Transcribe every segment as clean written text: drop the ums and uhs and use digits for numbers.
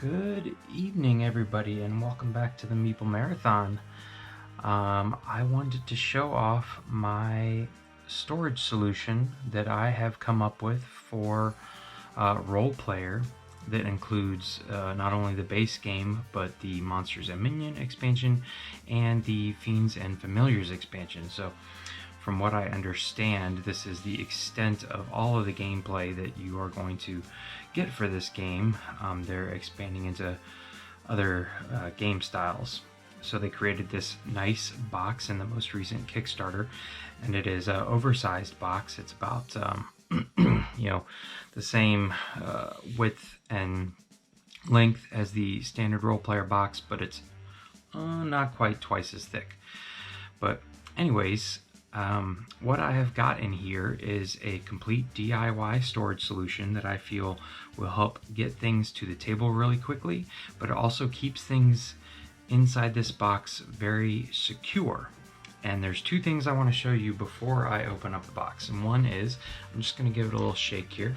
Good evening, everybody, and welcome back to the Meeple Marathon. I wanted to show off my storage solution that I have come up with for Role Player that includes not only the base game, but the Monsters and Minion expansion and the Fiends and Familiars expansion. So, from what I understand, this is the extent of all of the gameplay that you are going to get for this game. They're expanding into other game styles. So they created this nice box in the most recent Kickstarter, and it is an oversized box. It's about the same width and length as the standard Role Player box, but it's not quite twice as thick. But anyways, what I have got in here is a complete DIY storage solution that I feel will help get things to the table really quickly, but it also keeps things inside this box very secure. And there's two things I want to show you before I open up the box. And one is, I'm just going to give it a little shake here.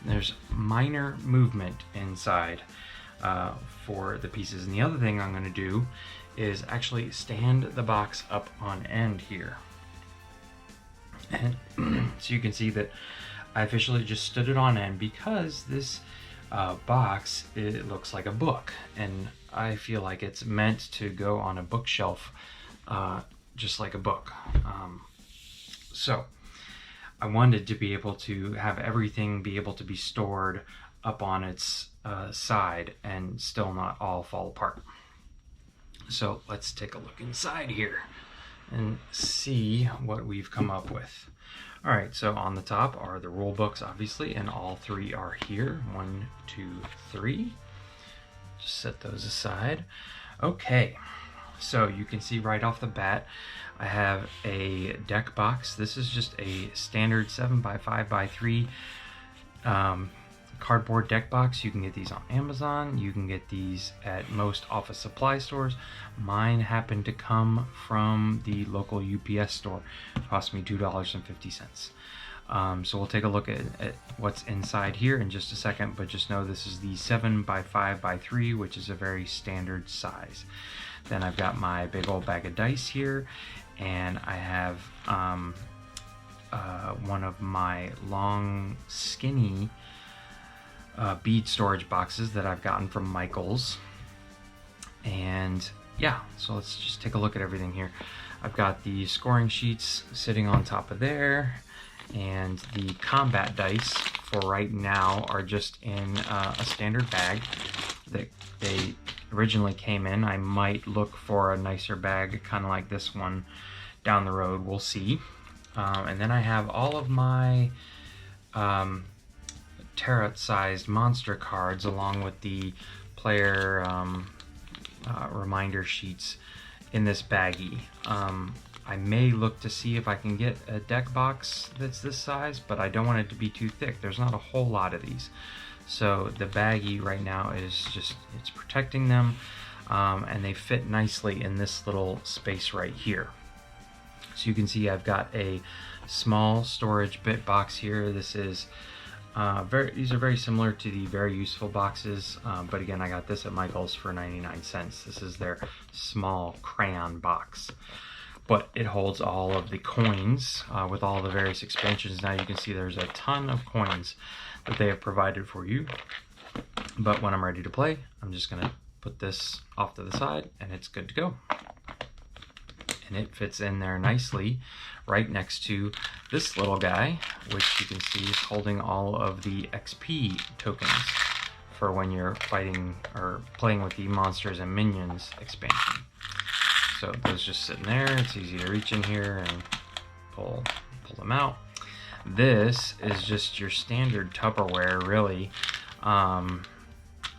There's minor movement inside for the pieces. And the other thing I'm going to do is actually stand the box up on end here. And so you can see that I officially just stood it on end because this box, it looks like a book, and I feel like it's meant to go on a bookshelf just like a book. So I wanted to be able to have everything be able to be stored up on its side and still not all fall apart. So let's take a look inside here and see what we've come up with. All right, so on the top are the rule books, obviously, and all three are here. 1, 2, 3. Just set those aside. Okay, so you can see right off the bat, I have a deck box. This is just a standard 7x5x3 cardboard deck box. You can get these on Amazon. You can get these at most office supply stores. Mine happened to come from the local UPS store. It cost me $2.50. So we'll take a look at what's inside here in just a second, but just know this is the 7x5x3, which is a very standard size. Then I've got my big old bag of dice here, and I have one of my long, skinny bead storage boxes that I've gotten from Michaels. And yeah, so let's just take a look at everything here. I've got the scoring sheets sitting on top of there, and the combat dice for right now are just in a standard bag that they originally came in. I might look for a nicer bag, kind of like this one, down the road. We'll see. And then I have all of my tarot-sized monster cards along with the player reminder sheets in this baggie. I may look to see if I can get a deck box that's this size, but I don't want it to be too thick. There's not a whole lot of these. So the baggie right now is just, it's protecting them, and they fit nicely in this little space right here. So you can see I've got a small storage bit box here. This is these are very similar to the Very Useful boxes, but again, I got this at Michael's for 99 cents. This is their small crayon box, but it holds all of the coins with all the various expansions. Now you can see there's a ton of coins that they have provided for you, but when I'm ready to play, I'm just gonna put this off to the side and it's good to go. And it fits in there nicely right next to this little guy, which you can see is holding all of the XP tokens for when you're fighting or playing with the Monsters and Minions expansion. So those just sitting there. It's easy to reach in here and pull them out. This is just your standard Tupperware, really.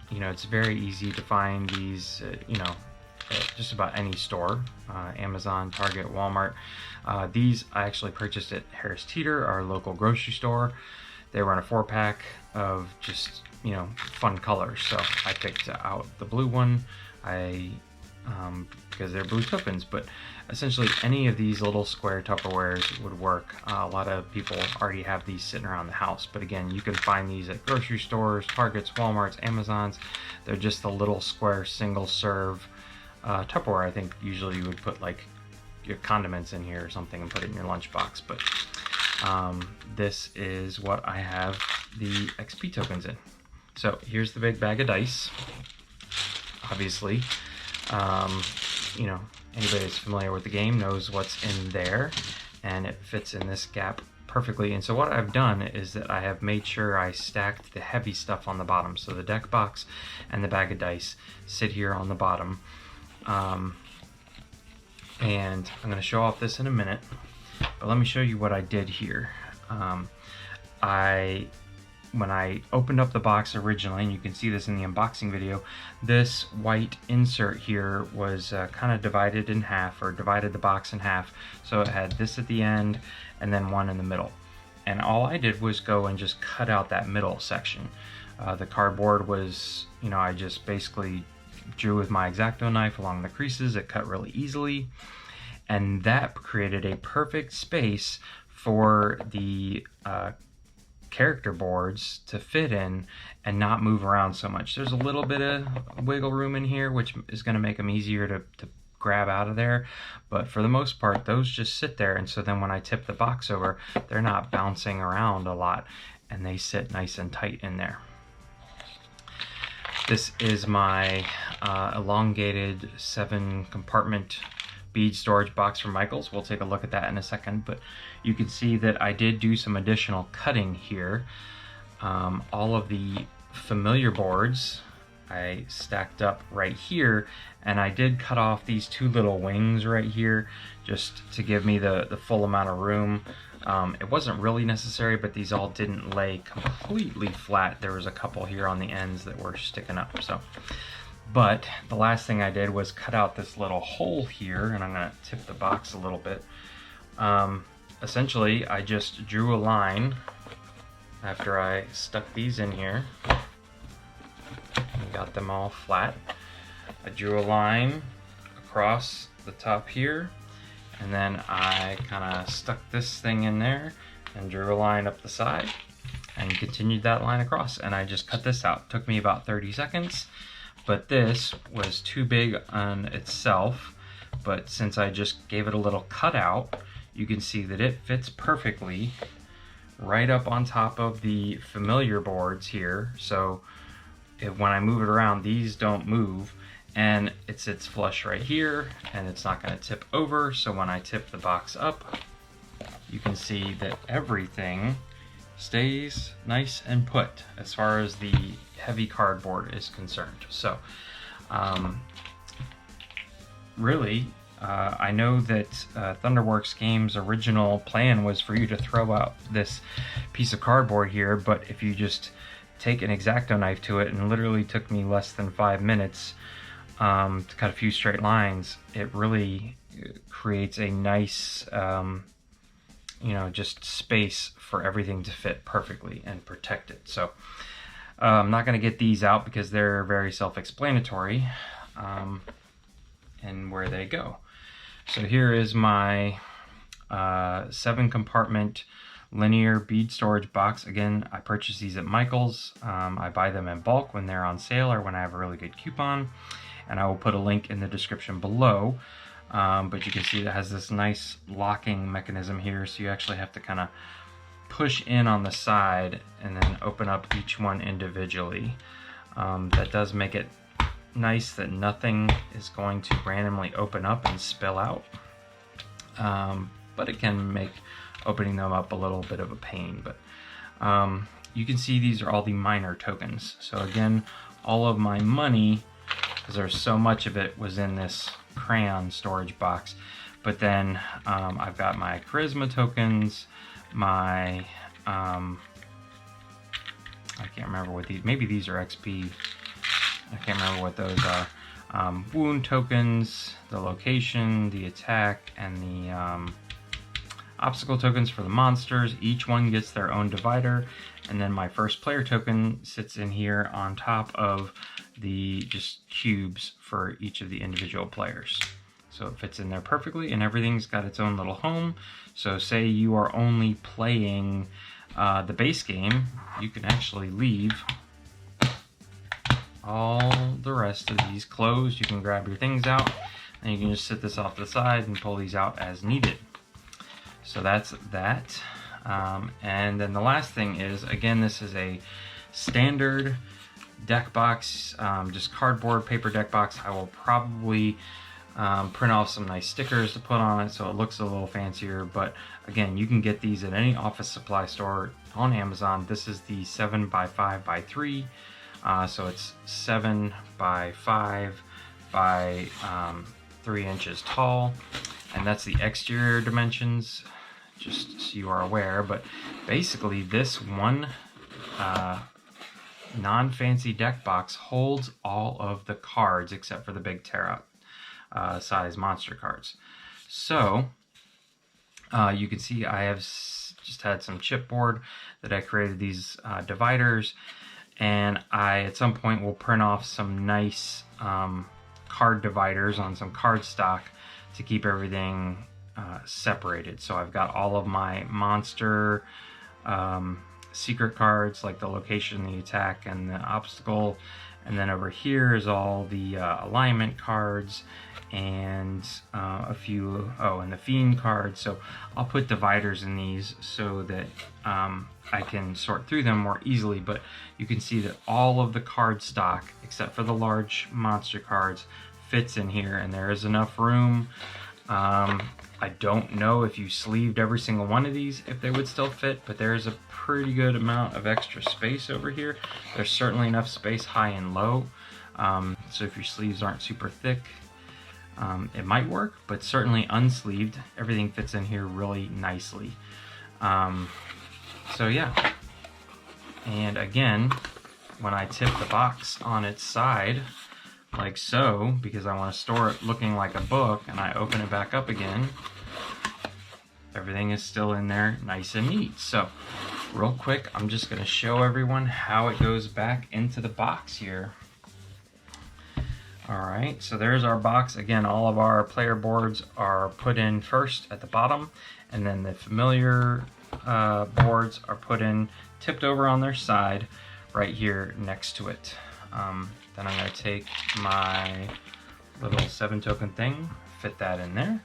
It's very easy to find these, at just about any store, Amazon, Target, Walmart. These I actually purchased at Harris Teeter, our local grocery store. They run a 4-pack of just, fun colors. So I picked out the blue one. I because they're blue tokens, but essentially any of these little square Tupperwares would work. A lot of people already have these sitting around the house, but again, you can find these at grocery stores, Targets, Walmarts, Amazons. They're just the little square single serve Tupperware. I think usually you would put like your condiments in here or something and put it in your lunchbox, but this is what I have the XP tokens in. So here's the big bag of dice. Obviously, you know, anybody that's familiar with the game knows what's in there, and it fits in this gap perfectly. And so what I've done is that I have made sure I stacked the heavy stuff on the bottom. So the deck box and the bag of dice sit here on the bottom. And I'm going to show off this in a minute, but let me show you what I did here. When I opened up the box originally, and you can see this in the unboxing video, this white insert here was kind of divided in half, or divided the box in half. So it had this at the end and then one in the middle. And all I did was go and just cut out that middle section. The cardboard was, you know, I just basically drew with my X-Acto knife along the creases. It cut really easily, and that created a perfect space for the character boards to fit in and not move around so much. There's a little bit of wiggle room in here, which is going to make them easier to grab out of there, but for the most part those just sit there, and so then when I tip the box over, they're not bouncing around a lot and they sit nice and tight in there. This is my elongated 7-compartment bead storage box from Michaels. We'll take a look at that in a second, but you can see that I did do some additional cutting here. All of the familiar boards I stacked up right here, and I did cut off these 2 little wings right here just to give me the full amount of room. It wasn't really necessary, but these all didn't lay completely flat. There was a couple here on the ends that were sticking up. So, but the last thing I did was cut out this little hole here, and I'm going to tip the box a little bit. Essentially, I just drew a line after I stuck these in here and got them all flat. I drew a line across the top here, and then I kind of stuck this thing in there and drew a line up the side and continued that line across, and I just cut this out. It took me about 30 seconds, but this was too big on itself, but since I just gave it a little cutout, you can see that it fits perfectly right up on top of the familiar boards here. So when I move it around, these don't move, and it sits flush right here, and it's not going to tip over. So when I tip the box up, you can see that everything stays nice and put as far as the heavy cardboard is concerned. So really, I know that Thunderworks Games' original plan was for you to throw out this piece of cardboard here, but if you just take an X-Acto knife to it, and literally took me less than 5 minutes to cut a few straight lines, it really creates a nice you know, just space for everything to fit perfectly and protect it. So I'm not going to get these out because they're very self-explanatory and where they go. So here is my 7-compartment linear bead storage box. Again, I purchased these at Michaels. I buy them in bulk when they're on sale or when I have a really good coupon, and I will put a link in the description below. But you can see it has this nice locking mechanism here, so you actually have to kind of push in on the side and then open up each one individually. That does make it nice that nothing is going to randomly open up and spill out, but it can make opening them up a little bit of a pain. But you can see these are all the minor tokens. So again, all of my money, because there's so much of it, was in this crayon storage box. But then I've got my charisma tokens, my I can't remember what these, maybe these are XP, I can't remember what those are. Wound tokens, the location, the attack, and the obstacle tokens for the monsters. Each one gets their own divider, and then my first player token sits in here on top of the just cubes for each of the individual players. So it fits in there perfectly, and everything's got its own little home. So say you are only playing the base game, you can actually leave all the rest of these closed. You can grab your things out, and you can just sit this off to the side and pull these out as needed. So that's that. And then the last thing is, again, this is a standard deck box, just cardboard paper deck box. I will probably print off some nice stickers to put on it so it looks a little fancier, but again, you can get these at any office supply store on Amazon. This is the 7x5x3, so it's 7 by 5 by 3 inches tall, and that's the exterior dimensions, just so you are aware. But basically this one non-fancy deck box holds all of the cards except for the big tear up size monster cards. So you can see I have just had some chipboard that I created these dividers, and I at some point will print off some nice card dividers on some cardstock to keep everything separated. So I've got all of my monster secret cards, like the location, the attack, and the obstacle, and then over here is all the alignment cards and a few, and the fiend cards. So I'll put dividers in these so that I can sort through them more easily. But you can see that all of the card stock except for the large monster cards fits in here, and there is enough room. I don't know if you sleeved every single one of these if they would still fit, but there's a pretty good amount of extra space over here. There's certainly enough space high and low, so if your sleeves aren't super thick, it might work, but certainly unsleeved, everything fits in here really nicely. So yeah, and again, when I tip the box on its side, like so, because I want to store it looking like a book, and I open it back up again, everything is still in there nice and neat. So real quick, I'm just going to show everyone how it goes back into the box here. Alright, so there's our box. Again, all of our player boards are put in first at the bottom, and then the familiar boards are put in, tipped over on their side right here next to it. Then I'm going to take my little 7 token thing, fit that in there.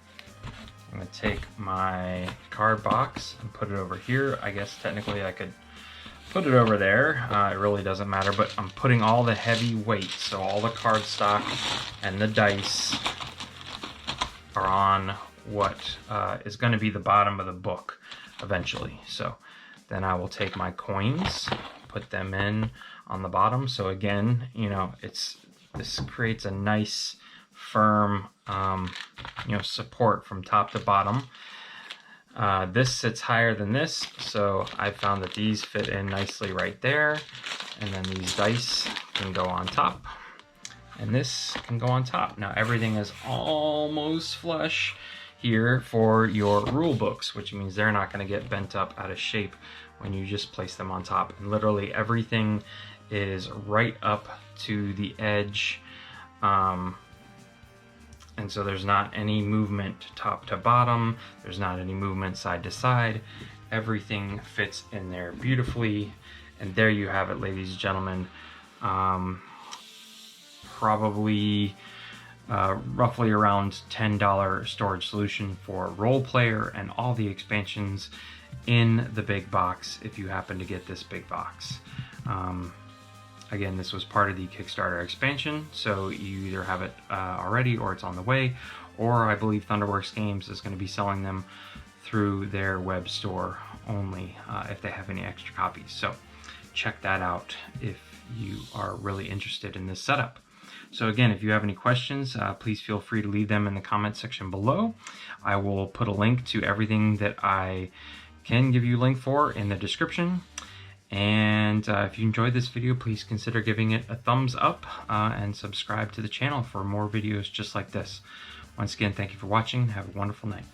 I'm going to take my card box and put it over here. I guess technically I could put it over there. It really doesn't matter, but I'm putting all the heavy weight, so all the card stock and the dice are on what is going to be the bottom of the book eventually. So then I will take my coins, put them in on the bottom. So again, you know, this creates a nice firm support from top to bottom. This sits higher than this, so I found that these fit in nicely right there, and then these dice can go on top, and this can go on top. Now everything is almost flush here for your rule books, which means they're not going to get bent up out of shape when you just place them on top. And literally everything is right up to the edge, and so there's not any movement top to bottom, there's not any movement side to side. Everything fits in there beautifully, and there you have it, ladies and gentlemen. Probably roughly around $10 storage solution for Role Player and all the expansions in the big box if you happen to get this big box. Again, this was part of the Kickstarter expansion, so you either have it already or it's on the way, or I believe Thunderworks Games is going to be selling them through their web store only if they have any extra copies. So check that out if you are really interested in this setup. So again, if you have any questions, please feel free to leave them in the comment section below. I will put a link to everything that I can give you a link for in the description. And if you enjoyed this video, please consider giving it a thumbs up and subscribe to the channel for more videos just like this. Once again, thank you for watching. Have a wonderful night.